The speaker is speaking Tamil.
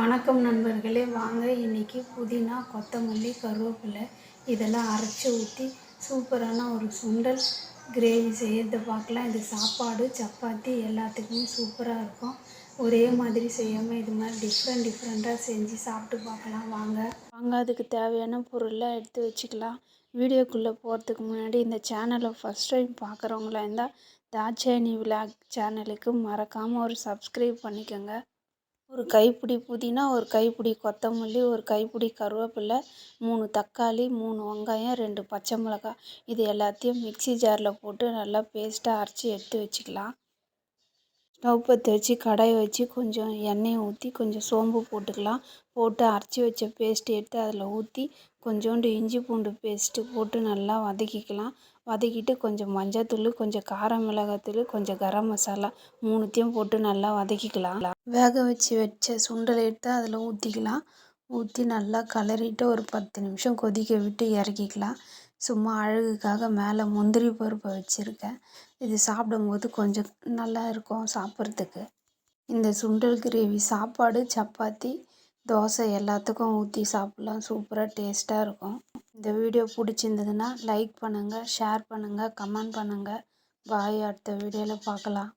வணக்கம் நண்பர்களே, வாங்க இன்றைக்கி புதினா, கொத்தமல்லி, கருவேப்பிலை இதெல்லாம் அரைச்சி ஊற்றி சூப்பரான ஒரு சுண்டல் கிரேவி செய்யறதை பார்க்கலாம். இது சாப்பாடு, சப்பாத்தி எல்லாத்துக்குமே சூப்பராக இருக்கும். ஒரே மாதிரி செய்யாமல் இது மாதிரி டிஃப்ரெண்ட்டாக செஞ்சு சாப்பிட்டு பார்க்கலாம். வாங்க அதுக்கு தேவையான பொருள்லாம் எடுத்து வச்சுக்கலாம். வீடியோக்குள்ளே போகிறதுக்கு முன்னாடி இந்த சேனலை ஃபஸ்ட் டைம் பார்க்குறவங்களா இருந்தால் தாட்சாயணி விலாக் சேனலுக்கு மறக்காமல் ஒரு சப்ஸ்கிரைப் பண்ணிக்கோங்க. ஒரு கைப்பிடி புதினா, ஒரு கைப்பிடி கொத்தமல்லி, ஒரு கைப்பிடி கருவேப்பிலை, 3 தக்காளி, 3 வெங்காயம், 2 பச்சை மிளகாய். இது எல்லாத்தையும் மிக்ஸி ஜாரில் போட்டு நல்லா பேஸ்ட்டாக அரைச்சி எடுத்து வச்சுக்கலாம். ஸ்டவ் பற்ற வச்சு கடாயை வச்சு கொஞ்சம் எண்ணெயை ஊற்றி கொஞ்சம் சோம்பு போட்டுக்கலாம். போட்டு அரைச்சி வச்ச பேஸ்ட்டு எடுத்து அதில் ஊற்றி கொஞ்சோண்டு இஞ்சி பூண்டு பேஸ்ட்டு போட்டு நல்லா வதக்கிக்கலாம். வதக்கிட்டு கொஞ்சம் மஞ்சள்தூள், கொஞ்சம் கார மிளகாத்தூள், கொஞ்சம் கரம் மசாலா 3த்தையும் போட்டு நல்லா வதக்கிக்கலாம். வேக வச்ச சுண்டலை எடுத்து அதில் ஊற்றிக்கலாம். ஊற்றி நல்லா கிளறிட்டு ஒரு 10 நிமிஷம் கொதிக்க விட்டு இறக்கிக்கலாம். சும்மா அழகுக்காக மேலே முந்திரி பருப்பை வச்சுருக்கேன். இது சாப்பிடும்போது கொஞ்சம் நல்லா இருக்கும் சாப்பிட்றதுக்கு. இந்த சுண்டல் கிரேவி சாப்பாடு, சப்பாத்தி, தோசை எல்லாத்துக்கும் ஊற்றி சாப்பிட்லாம். சூப்பராக டேஸ்ட்டாக இருக்கும். இந்த வீடியோ பிடிச்சிருந்ததுன்னா லைக் பண்ணுங்கள், ஷேர் பண்ணுங்கள், கமெண்ட் பண்ணுங்கள். பாய். அடுத்த வீடியோவில் பார்க்கலாம்.